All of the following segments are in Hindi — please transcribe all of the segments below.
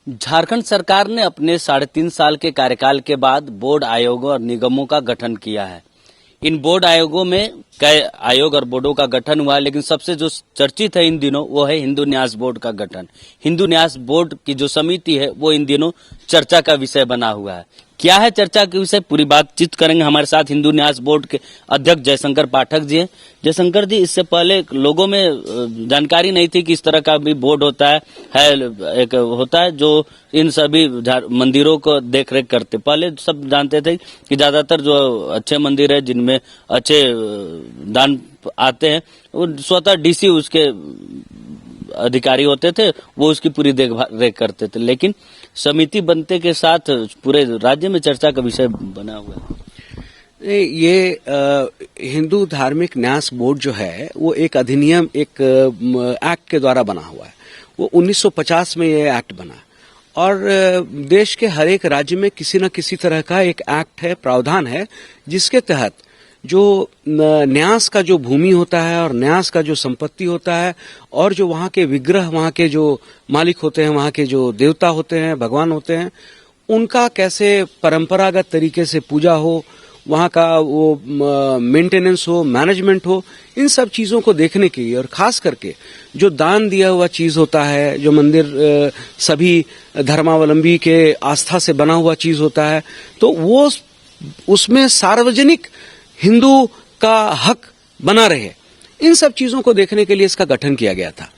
झारखंड सरकार ने अपने 3.5 साल के कार्यकाल के बाद बोर्ड आयोगों और निगमों का गठन किया है। इन बोर्ड आयोगों में कई आयोग और बोर्डों का गठन हुआ है, लेकिन सबसे जो चर्चित है इन दिनों वो है हिंदू न्यास बोर्ड का गठन। हिंदू न्यास बोर्ड की जो समिति है वो इन दिनों चर्चा का विषय बना हुआ है। क्या है चर्चा के विषय, पूरी बातचीत करेंगे। हमारे साथ हिंदू न्यास बोर्ड के अध्यक्ष जयशंकर पाठक जी हैं। जयशंकर जी, इससे पहले लोगों में जानकारी नहीं थी कि इस तरह का भी बोर्ड होता है एक होता है जो इन सभी मंदिरों को देख रेख करते। पहले सब जानते थे कि ज्यादातर जो अच्छे मंदिर है जिनमें अच्छे दान आते हैं वो स्वतः डीसी उसके अधिकारी होते थे, वो उसकी पूरी देखरेख करते थे। लेकिन समिति बनते के साथ पूरे राज्य में चर्चा का विषय बना हुआ है। ये हिंदू धार्मिक न्यास बोर्ड जो है वो एक अधिनियम, एक एक्ट के द्वारा बना हुआ है। वो 1950 में ये एक्ट बना और देश के हर एक राज्य में किसी न किसी तरह का एक एक्ट है, प्रावधान है, जिसके तहत जो न्यास का जो भूमि होता है और न्यास का जो संपत्ति होता है और जो वहाँ के विग्रह, वहाँ के जो मालिक होते हैं, वहाँ के जो देवता होते हैं, भगवान होते हैं, उनका कैसे परंपरागत तरीके से पूजा हो, वहाँ का वो मेंटेनेंस हो, मैनेजमेंट हो, इन सब चीजों को देखने के लिए और खास करके जो दान दिया हुआ चीज होता है, जो मंदिर सभी धर्मावलंबी के आस्था से बना हुआ चीज होता है, तो वो उसमें सार्वजनिक हिंदू का हक बना रहे, इन सब चीजों को देखने के लिए इसका गठन किया गया था।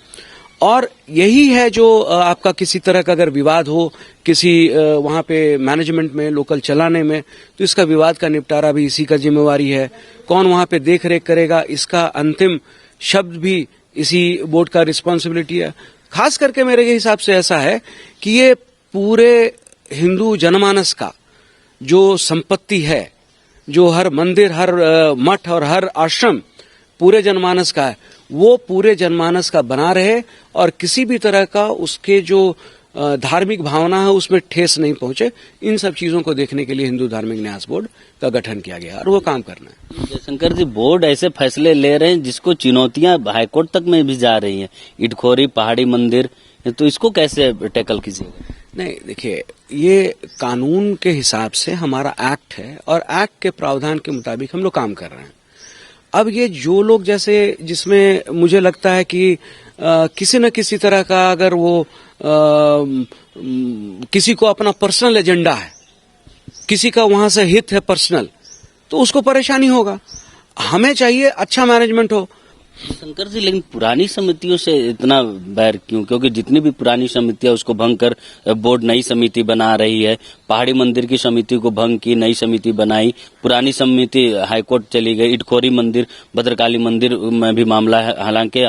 और यही है जो आपका किसी तरह का अगर विवाद हो किसी वहां पे मैनेजमेंट में, लोकल चलाने में, तो इसका विवाद का निपटारा भी इसी का जिम्मेवारी है। कौन वहां पे देख रेख करेगा, इसका अंतिम शब्द भी इसी बोर्ड का रिस्पॉन्सिबिलिटी है। खास करके मेरे हिसाब से ऐसा है कि ये पूरे हिंदू जनमानस का जो संपत्ति है, जो हर मंदिर, हर मठ और हर आश्रम पूरे जनमानस का है, वो पूरे जनमानस का बना रहे और किसी भी तरह का उसके जो धार्मिक भावना है उसमें ठेस नहीं पहुंचे। इन सब चीजों को देखने के लिए हिंदू धार्मिक न्यास बोर्ड का गठन किया गया और वो काम करना है। जयशंकर जी, बोर्ड ऐसे फैसले ले रहे हैं जिसको चुनौतियां हाईकोर्ट तक में भी जा रही हैं, इटखोरी, पहाड़ी मंदिर, तो इसको कैसे टैकल कीजिएगा? नहीं, देखिए, ये कानून के हिसाब से हमारा एक्ट है और एक्ट के प्रावधान के मुताबिक हम लोग काम कर रहे हैं। अब ये जो लोग जैसे जिसमें मुझे लगता है कि किसी न किसी तरह का अगर वो किसी को अपना पर्सनल एजेंडा है, किसी का वहां से हित है पर्सनल, तो उसको परेशानी होगा। हमें चाहिए अच्छा मैनेजमेंट हो। शंकर जी, लेकिन पुरानी समितियों से इतना बैर क्यों? क्योंकि जितनी भी पुरानी समितियां उसको भंग कर बोर्ड नई समिति बना रही है। पहाड़ी मंदिर की समिति को भंग की, नई समिति बनाई, पुरानी समिति हाईकोर्ट चली गई। इटखोरी मंदिर, भद्रकाली मंदिर में भी मामला है, हालांकि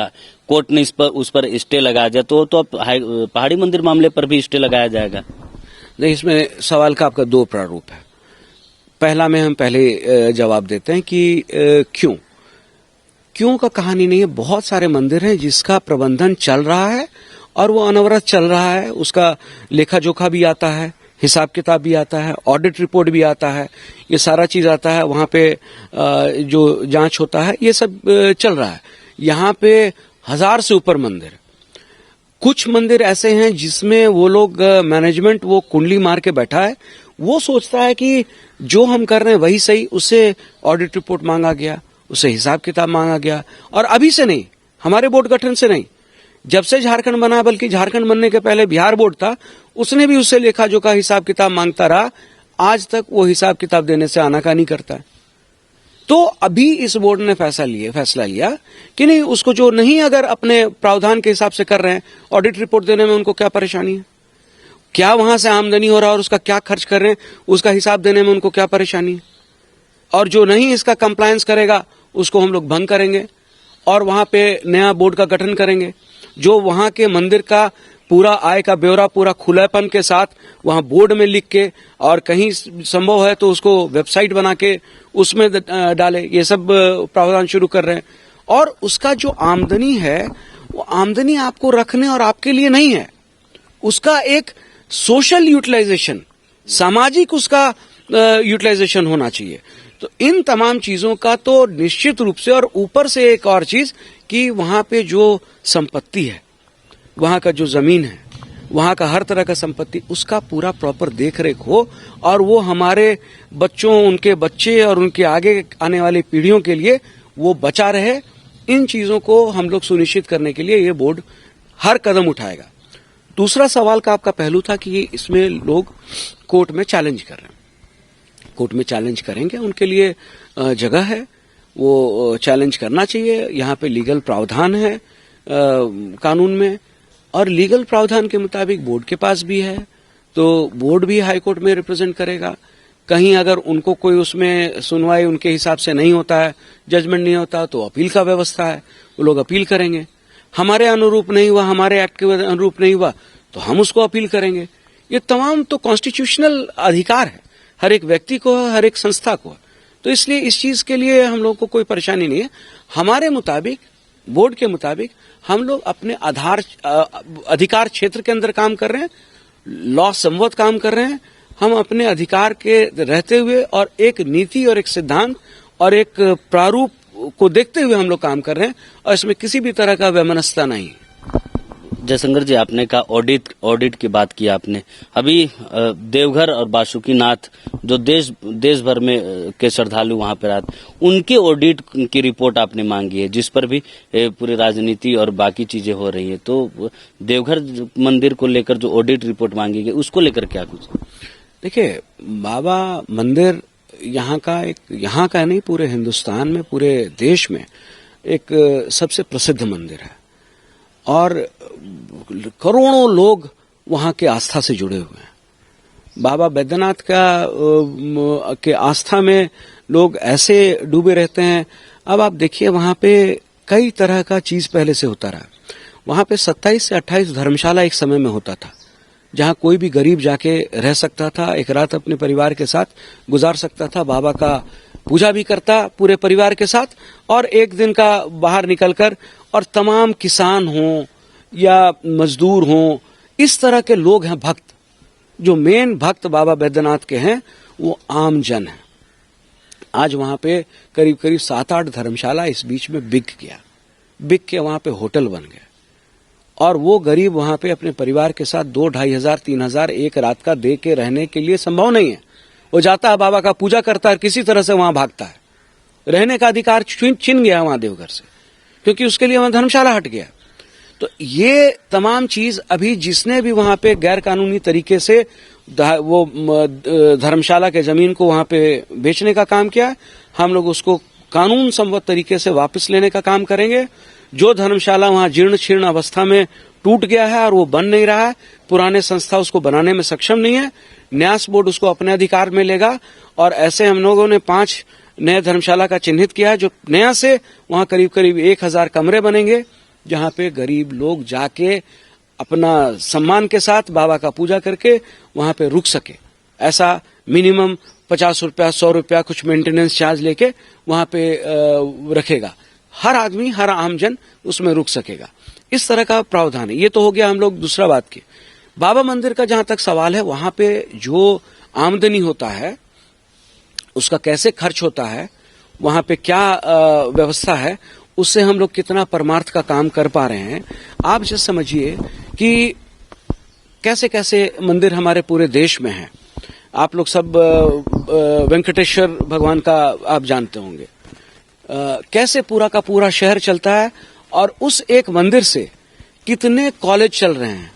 कोर्ट ने उस पर स्टे लगाया जाए, तो अब पहाड़ी मंदिर मामले पर भी स्टे लगाया जाएगा। नहीं, इसमें सवाल का आपका दो प्रारूप है। पहला में हम पहले जवाब देते हैं कि क्यों का कहानी नहीं है। बहुत सारे मंदिर हैं जिसका प्रबंधन चल रहा है और वो अनवरत चल रहा है, उसका लेखा जोखा भी आता है, हिसाब किताब भी आता है, ऑडिट रिपोर्ट भी आता है, ये सारा चीज आता है। वहां पे जो जांच होता है, ये सब चल रहा है। यहाँ पे 1000 से ऊपर मंदिर। कुछ मंदिर ऐसे हैं जिसमें वो लोग मैनेजमेंट वो कुंडली मार के बैठा है, वो सोचता है कि जो हम कर रहे हैं वही सही, उससे ऑडिट रिपोर्ट मांगा गया, उससे हिसाब किताब मांगा गया। और अभी से नहीं, हमारे बोर्ड गठन से नहीं, जब से झारखंड बना, बल्कि झारखंड बनने के पहले बिहार बोर्ड था, उसने भी उससे लेखा जोखा हिसाब किताब मांगता रहा। आज तक वो हिसाब किताब देने से आनाकानी करता है। तो अभी इस बोर्ड ने फैसला लिया कि नहीं, उसको जो नहीं अगर अपने प्रावधान के हिसाब से कर रहे हैं, ऑडिट रिपोर्ट देने में उनको क्या परेशानी है, क्या वहां से आमदनी हो रहा है और उसका क्या खर्च कर रहे हैं, उसका हिसाब देने में उनको क्या परेशानी है। और जो नहीं इसका कंप्लायंस करेगा उसको हम लोग भंग करेंगे और वहां पे नया बोर्ड का गठन करेंगे, जो वहां के मंदिर का पूरा आय का ब्यौरा पूरा खुलेपन के साथ वहां बोर्ड में लिख के, और कहीं संभव है तो उसको वेबसाइट बना के उसमें डाले। ये सब प्रावधान शुरू कर रहे हैं। और उसका जो आमदनी है, वो आमदनी आपको रखने और आपके लिए नहीं है, उसका एक सोशल यूटिलाइजेशन, सामाजिक उसका यूटिलाइजेशन होना चाहिए। तो इन तमाम चीजों का तो निश्चित रूप से, और ऊपर से एक और चीज कि वहां पे जो संपत्ति है, वहां का जो जमीन है, वहाँ का हर तरह का संपत्ति, उसका पूरा प्रॉपर देख रेख हो और वो हमारे बच्चों, उनके बच्चे और उनके आगे आने वाली पीढ़ियों के लिए वो बचा रहे। इन चीजों को हम लोग सुनिश्चित करने के लिए ये बोर्ड हर कदम उठाएगा। दूसरा सवाल का आपका पहलू था कि इसमें लोग कोर्ट में चैलेंज कर रहे हैं। कोर्ट में चैलेंज करेंगे, उनके लिए जगह है, वो चैलेंज करना चाहिए। यहाँ पे लीगल प्रावधान है कानून में, और लीगल प्रावधान के मुताबिक बोर्ड के पास भी है, तो बोर्ड भी हाई कोर्ट में रिप्रेजेंट करेगा। कहीं अगर उनको कोई उसमें सुनवाई उनके हिसाब से नहीं होता है, जजमेंट नहीं होता, तो अपील का व्यवस्था है, वो लोग अपील करेंगे। हमारे अनुरूप नहीं हुआ, हमारे एक्ट के अनुरूप नहीं हुआ, तो हम उसको अपील करेंगे। ये तमाम तो कॉन्स्टिट्यूशनल अधिकार है हर एक व्यक्ति को, हर एक संस्था को। तो इसलिए इस चीज के लिए हम लोग को कोई परेशानी नहीं है। हमारे मुताबिक, बोर्ड के मुताबिक, हम लोग अपने अधिकार क्षेत्र के अंदर काम कर रहे हैं, लॉ संवत काम कर रहे हैं। हम अपने अधिकार के रहते हुए और एक नीति और एक सिद्धांत और एक प्रारूप को देखते हुए हम लोग काम कर रहे हैं, और इसमें किसी भी तरह का वैमनस्यता नहीं है। जयशंकर जी, आपने कहा ऑडिट की बात की आपने। अभी देवघर और बासुकीनाथ जो देश भर में के श्रद्धालु वहां पर आते, उनके ऑडिट की रिपोर्ट आपने मांगी है, जिस पर भी पूरी राजनीति और बाकी चीजें हो रही है। तो देवघर मंदिर को लेकर जो ऑडिट रिपोर्ट मांगी गई, उसको लेकर क्या कुछ? देखिए, बाबा मंदिर यहाँ का नहीं, पूरे हिंदुस्तान में, पूरे देश में एक सबसे प्रसिद्ध मंदिर है, और करोड़ों लोग वहां के आस्था से जुड़े हुए हैं। बाबा बैद्यनाथ के आस्था में लोग ऐसे डूबे रहते हैं। अब आप देखिए, वहां पे कई तरह का चीज पहले से होता रहा। वहां पे 27 से 28 धर्मशाला एक समय में होता था, जहां कोई भी गरीब जाके रह सकता था, एक रात अपने परिवार के साथ गुजार सकता था, बाबा का पूजा भी करता पूरे परिवार के साथ, और एक दिन का बाहर निकलकर, और तमाम किसान हों या मजदूर हों, इस तरह के लोग हैं भक्त। जो मेन भक्त बाबा बैद्यनाथ के हैं वो आम जन है। आज वहां पे करीब करीब 7-8 धर्मशाला इस बीच में बिक के वहां पे होटल बन गए, और वो गरीब वहां पे अपने परिवार के साथ 2-2.5 हजार 3 हजार एक रात का दे के रहने के लिए संभव नहीं है। वो जाता है, बाबा का पूजा करता है, किसी तरह से वहां भागता है। रहने का अधिकार छिन गया वहां देवघर से, क्योंकि उसके लिए वहां धर्मशाला हट गया। तो ये तमाम चीज अभी जिसने भी वहां पे गैर कानूनी तरीके से वो धर्मशाला के जमीन को वहां पे बेचने का काम किया, हम लोग उसको कानून सम्मत तरीके से वापस लेने का काम करेंगे। जो धर्मशाला वहां जीर्ण शीर्ण अवस्था में टूट गया है और वो बन नहीं रहा है, पुराने संस्था उसको बनाने में सक्षम नहीं है, न्यास बोर्ड उसको अपने अधिकार में लेगा। और ऐसे हम लोगों ने 5 नए धर्मशाला का चिन्हित किया है, जो नया से वहां करीब करीब 1000 कमरे बनेंगे, जहां पे गरीब लोग जाके अपना सम्मान के साथ बाबा का पूजा करके वहां पे रुक सके। ऐसा मिनिमम 50 रुपया 100 रुपया कुछ मेंटेनेंस चार्ज लेके वहां पे रखेगा। हर आदमी, हर आमजन उसमें रुक सकेगा। इस तरह का प्रावधान है। ये तो हो गया हम लोग दूसरा बात की। बाबा मंदिर का जहां तक सवाल है, वहां पे जो आमदनी होता है उसका कैसे खर्च होता है, वहां पे क्या व्यवस्था है, उससे हम लोग कितना परमार्थ का काम कर पा रहे हैं। आप जैसे समझिए कि कैसे कैसे मंदिर हमारे पूरे देश में हैं। आप लोग सब वेंकटेश्वर भगवान का आप जानते होंगे, कैसे पूरा का पूरा शहर चलता है, और उस एक मंदिर से कितने कॉलेज चल रहे हैं,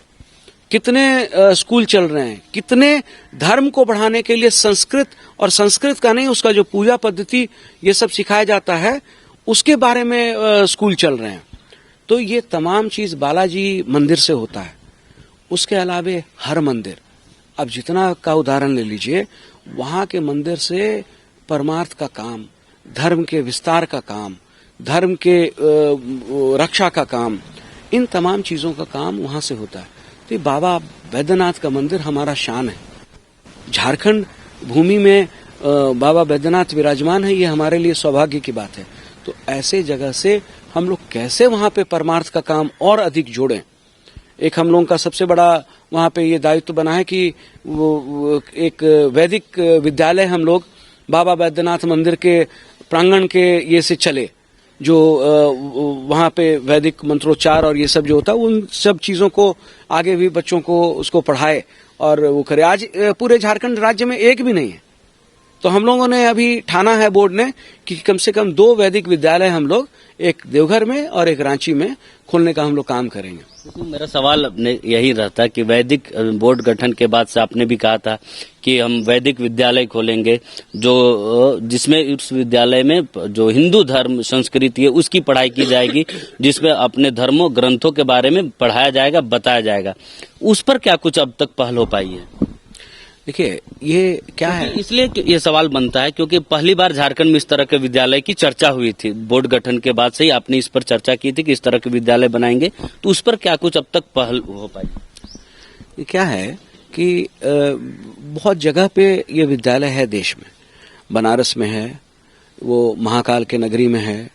कितने स्कूल चल रहे हैं, कितने धर्म को बढ़ाने के लिए संस्कृत, और संस्कृत का नहीं, उसका जो पूजा पद्धति ये सब सिखाया जाता है, उसके बारे में स्कूल चल रहे हैं। तो ये तमाम चीज बालाजी मंदिर से होता है। उसके अलावे हर मंदिर, अब जितना का उदाहरण ले लीजिए, वहां के मंदिर से परमार्थ का काम, धर्म के विस्तार का काम, धर्म के रक्षा का काम, इन तमाम चीजों का काम वहां से होता है। तो बाबा बैद्यनाथ का मंदिर हमारा शान है। झारखंड भूमि में बाबा बैद्यनाथ विराजमान है, ये हमारे लिए सौभाग्य की बात है। तो ऐसे जगह से हम लोग कैसे वहां पे परमार्थ का काम और अधिक जोड़ें। एक हम लोगों का सबसे बड़ा वहां पे ये दायित्व बना है कि वो एक वैदिक विद्यालय हम लोग बाबा बैद्यनाथ मंदिर के प्रांगण के ये से चले, जो वहाँ पे वैदिक मंत्रोच्चार और ये सब जो होता है, उन सब चीजों को आगे भी बच्चों को उसको पढ़ाए और वो करे। आज पूरे झारखंड राज्य में एक भी नहीं है, तो हम लोगों ने अभी ठाना है बोर्ड ने कि कम से कम 2 वैदिक विद्यालय हम लोग, एक देवघर में और एक रांची में खोलने का हम लोग काम करेंगे। मेरा सवाल यही रहता कि वैदिक बोर्ड गठन के बाद से आपने भी कहा था कि हम वैदिक विद्यालय खोलेंगे, जो जिसमें उस विद्यालय में जो हिंदू धर्म संस्कृति है उसकी पढ़ाई की जाएगी, जिसमें अपने धर्मों ग्रंथों के बारे में पढ़ाया जाएगा, बताया जाएगा। उस पर क्या कुछ अब तक पहल हो पाई है? देखिए, ये क्या है, इसलिए ये सवाल बनता है क्योंकि पहली बार झारखंड में इस तरह के विद्यालय की चर्चा हुई थी। बोर्ड गठन के बाद से ही आपने इस पर चर्चा की थी कि इस तरह के विद्यालय बनाएंगे, तो उस पर क्या कुछ अब तक पहल हो पाई? ये क्या है कि बहुत जगह पे ये विद्यालय है देश में। बनारस में है, वो महाकाल के नगरी में है,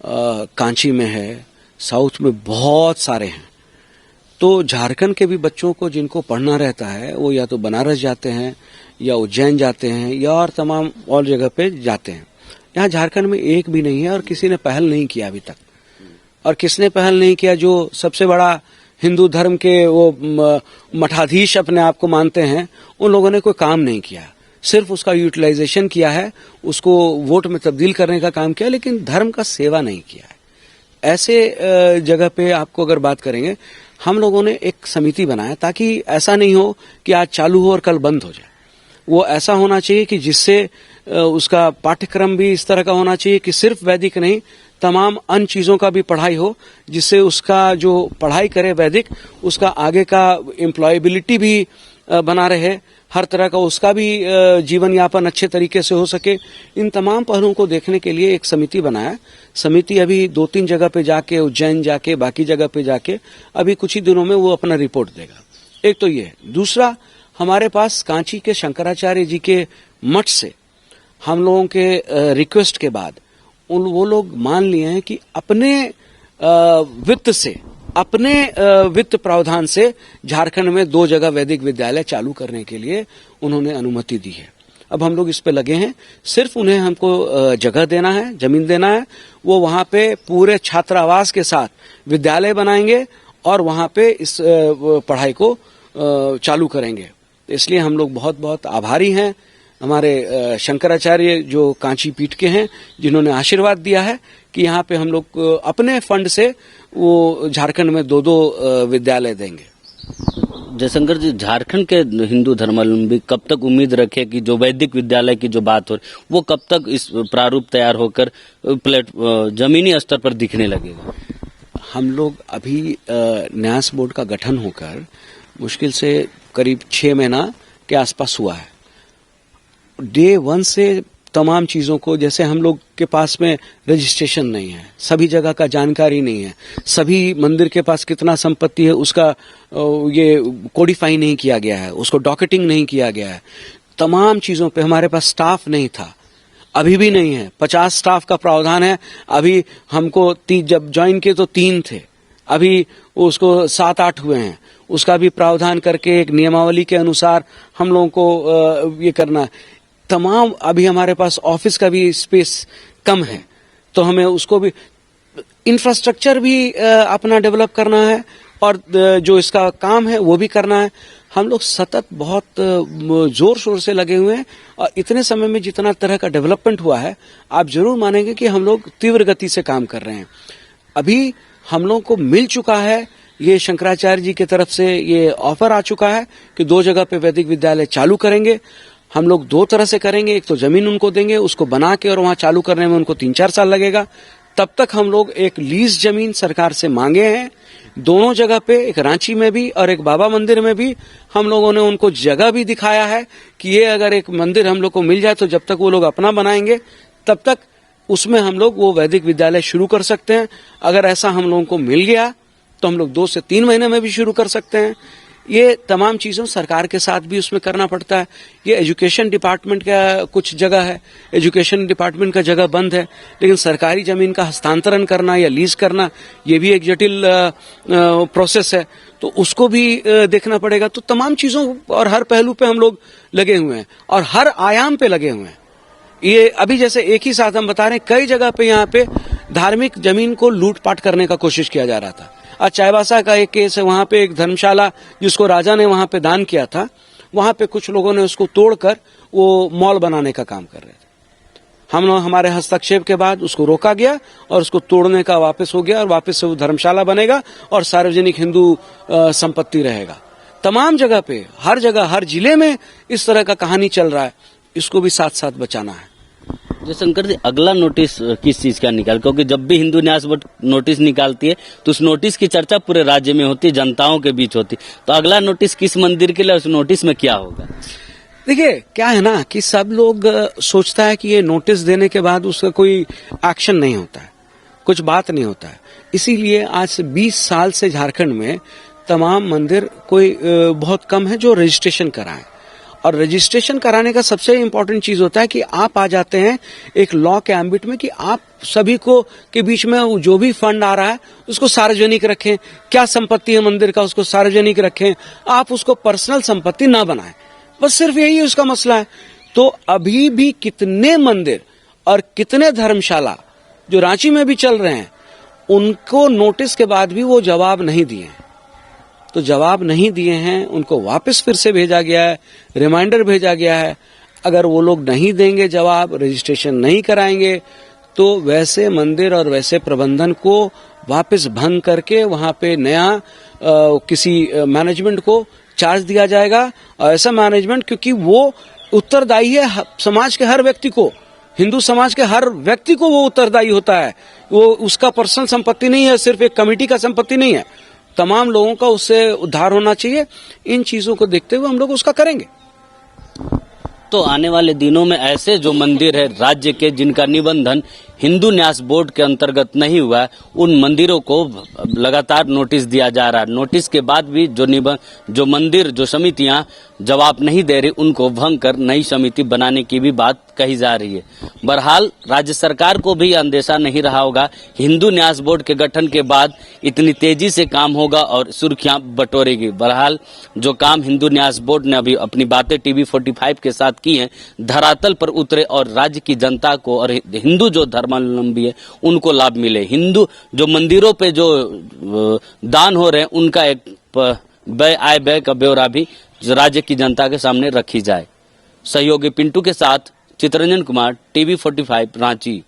कांची में है, साउथ में बहुत सारे हैं। तो झारखंड के भी बच्चों को जिनको पढ़ना रहता है वो या तो बनारस जाते हैं या उज्जैन जाते हैं या और तमाम और जगह पे जाते हैं। यहाँ झारखंड में एक भी नहीं है और किसी ने पहल नहीं किया अभी तक। और किसने पहल नहीं किया? जो सबसे बड़ा हिंदू धर्म के वो मठाधीश अपने आप को मानते हैं, उन लोगों ने कोई काम नहीं किया। सिर्फ उसका यूटिलाइजेशन किया है, उसको वोट में तब्दील करने का काम किया, लेकिन धर्म का सेवा नहीं किया है। ऐसे जगह पे आपको अगर बात करेंगे, हम लोगों ने एक समिति बनाया ताकि ऐसा नहीं हो कि आज चालू हो और कल बंद हो जाए। वो ऐसा होना चाहिए कि जिससे उसका पाठ्यक्रम भी इस तरह का होना चाहिए कि सिर्फ वैदिक नहीं, तमाम अन्य चीजों का भी पढ़ाई हो, जिससे उसका जो पढ़ाई करे वैदिक, उसका आगे का एम्प्लॉयबिलिटी भी बना रहे, हर तरह का उसका भी जीवन यापन अच्छे तरीके से हो सके। इन तमाम पहलुओं को देखने के लिए एक समिति बनाया। समिति अभी 2-3 जगह पे जाके, उज्जैन जाके, बाकी जगह पे जाके अभी कुछ ही दिनों में वो अपना रिपोर्ट देगा। एक तो ये। दूसरा, हमारे पास कांची के शंकराचार्य जी के मठ से हम लोगों के रिक्वेस्ट के बाद वो लोग मान लिए हैं कि अपने वित्त से, अपने वित्त प्रावधान से झारखंड में 2 जगह वैदिक विद्यालय चालू करने के लिए उन्होंने अनुमति दी है। अब हम लोग इस पे लगे हैं। सिर्फ उन्हें हमको जगह देना है, जमीन देना है। वो वहां पे पूरे छात्रावास के साथ विद्यालय बनाएंगे और वहां पे इस पढ़ाई को चालू करेंगे। इसलिए हम लोग बहुत बहुत आभारी हैं हमारे शंकराचार्य जो कांची पीठ के हैं, जिन्होंने आशीर्वाद दिया है कि यहाँ पे हम लोग अपने फंड से वो झारखंड में 2-2 विद्यालय देंगे। जयशंकर जी, झारखंड के हिंदू धर्मावलंबी कब तक उम्मीद रखे कि जो वैदिक विद्यालय की जो बात हो रही, वो कब तक इस प्रारूप तैयार होकर जमीनी स्तर पर दिखने लगेगा? हम लोग अभी न्यास बोर्ड का गठन होकर मुश्किल से करीब 6 महीना के आसपास हुआ है। डे 1 से तमाम चीजों को, जैसे हम लोग के पास में रजिस्ट्रेशन नहीं है, सभी जगह का जानकारी नहीं है, सभी मंदिर के पास कितना संपत्ति है उसका ये कोडिफाई नहीं किया गया है, उसको डॉकेटिंग नहीं किया गया है। तमाम चीजों पे हमारे पास स्टाफ नहीं था, अभी भी नहीं है। 50 स्टाफ का प्रावधान है। अभी हमको जब ज्वाइन किए तो 3 थे, अभी उसको 7-8 हुए हैं। उसका भी प्रावधान करके एक नियमावली के अनुसार हम लोगों को ये करना है। तमाम अभी हमारे पास ऑफिस का भी स्पेस कम है, तो हमें उसको भी इंफ्रास्ट्रक्चर भी अपना डेवलप करना है और जो इसका काम है वो भी करना है। हम लोग सतत बहुत जोर शोर से लगे हुए हैं और इतने समय में जितना तरह का डेवलपमेंट हुआ है, आप जरूर मानेंगे कि हम लोग तीव्र गति से काम कर रहे हैं। अभी हम लोग को मिल चुका है, ये शंकराचार्य जी की तरफ से ये ऑफर आ चुका है कि 2 जगह पे वैदिक विद्यालय चालू करेंगे। हम लोग 2 तरह से करेंगे। एक तो जमीन उनको देंगे, उसको बना के और वहां चालू करने में उनको 3-4 साल लगेगा। तब तक हम लोग एक लीज जमीन सरकार से मांगे हैं दोनों जगह पे, एक रांची में भी और एक बाबा मंदिर में भी। हम लोगों ने उनको जगह भी दिखाया है कि ये अगर एक मंदिर हम लोग को मिल जाए तो जब तक वो लोग अपना बनाएंगे तब तक उसमें हम लोग वो वैदिक विद्यालय शुरू कर सकते हैं। अगर ऐसा हम लोगों को मिल गया तो हम लोग 2 से 3 महीने में भी शुरू कर सकते हैं। ये तमाम चीजों सरकार के साथ भी उसमें करना पड़ता है। ये एजुकेशन डिपार्टमेंट का कुछ जगह है, एजुकेशन डिपार्टमेंट का जगह बंद है, लेकिन सरकारी जमीन का हस्तांतरण करना या लीज करना ये भी एक जटिल प्रोसेस है, तो उसको भी देखना पड़ेगा। तो तमाम चीजों और हर पहलू पे हम लोग लगे हुए हैं और हर आयाम पे लगे हुए हैं। ये अभी जैसे एक ही साथ हम बता रहे हैं, कई जगह पे यहाँ पे धार्मिक जमीन को लूटपाट करने का कोशिश किया जा रहा था। आज चाईबासा का एक केस है, वहां पे एक धर्मशाला जिसको राजा ने वहां पे दान किया था, वहां पे कुछ लोगों ने उसको तोड़कर वो मॉल बनाने का काम कर रहे थे। हमारे हस्तक्षेप के बाद उसको रोका गया और उसको तोड़ने का वापस हो गया और वापस से वो धर्मशाला बनेगा और सार्वजनिक हिंदू संपत्ति रहेगा। तमाम जगह पे, हर जगह, हर जिले में इस तरह का कहानी चल रहा है, इसको भी साथ साथ बचाना है। जयशंकर जी, अगला नोटिस किस चीज का निकाल, क्योंकि जब भी हिंदू न्यास बोर्ड नोटिस निकालती है तो उस नोटिस की चर्चा पूरे राज्य में होती है, जनताओं के बीच होती, तो अगला नोटिस किस मंदिर के लिए, उस नोटिस में क्या होगा? देखिए क्या है ना कि सब लोग सोचता है कि ये नोटिस देने के बाद उसका कोई एक्शन नहीं होता है, कुछ बात नहीं होता है। इसीलिए आज से 20 साल से झारखंड में तमाम मंदिर कोई बहुत कम है जो रजिस्ट्रेशन कराएं। और रजिस्ट्रेशन कराने का सबसे इम्पोर्टेंट चीज होता है कि आप आ जाते हैं एक लॉ के एम्बिट में कि आप सभी को के बीच में जो भी फंड आ रहा है उसको सार्वजनिक रखें, क्या संपत्ति है मंदिर का उसको सार्वजनिक रखें, आप उसको पर्सनल संपत्ति ना बनाएं। बस सिर्फ यही उसका मसला है। तो अभी भी कितने मंदिर और कितने धर्मशाला जो रांची में भी चल रहे हैं, उनको नोटिस के बाद भी वो जवाब नहीं दिए हैं। तो जवाब नहीं दिए हैं, उनको वापस फिर से भेजा गया है, रिमाइंडर भेजा गया है। अगर वो लोग नहीं देंगे जवाब, रजिस्ट्रेशन नहीं कराएंगे, तो वैसे मंदिर और वैसे प्रबंधन को वापस भंग करके वहां पे नया किसी मैनेजमेंट को चार्ज दिया जाएगा। और ऐसा मैनेजमेंट, क्योंकि वो उत्तरदायी है समाज के हर व्यक्ति को, हिंदू समाज के हर व्यक्ति को वो उत्तरदायी होता है। वो उसका पर्सनल संपत्ति नहीं है, सिर्फ एक कमेटी का संपत्ति नहीं है, तमाम लोगों का उससे उद्धार होना चाहिए। इन चीजों को देखते हुए हम लोग उसका करेंगे। तो आने वाले दिनों में ऐसे जो मंदिर है राज्य के जिनका निबंधन हिंदू न्यास बोर्ड के अंतर्गत नहीं हुआ है, उन मंदिरों को लगातार नोटिस दिया जा रहा है। नोटिस के बाद भी जो मंदिर, जो समितियां जवाब नहीं दे रही, उनको भंग कर नई समिति बनाने की भी बात कही जा रही है। बहरहाल राज्य सरकार को भी अंदेशा नहीं रहा होगा, हिंदू न्यास बोर्ड के गठन के बाद इतनी तेजी से काम होगा और सुर्खियां बटोरेगी। बहरहाल जो काम हिंदू न्यास बोर्ड ने अभी अपनी बातें टीवी 45 के साथ की हैं, धरातल पर उतरे और राज्य की जनता को और हिंदू जो धर्मावलंबी है उनको लाभ मिले। हिंदू जो मंदिरों पे जो दान हो रहे हैं उनका एक आय व्यय का ब्यौरा भी राज्य की जनता के सामने रखी जाए। सहयोगी पिंटू के साथ चित्रंजन कुमार, टीवी 45 रांची।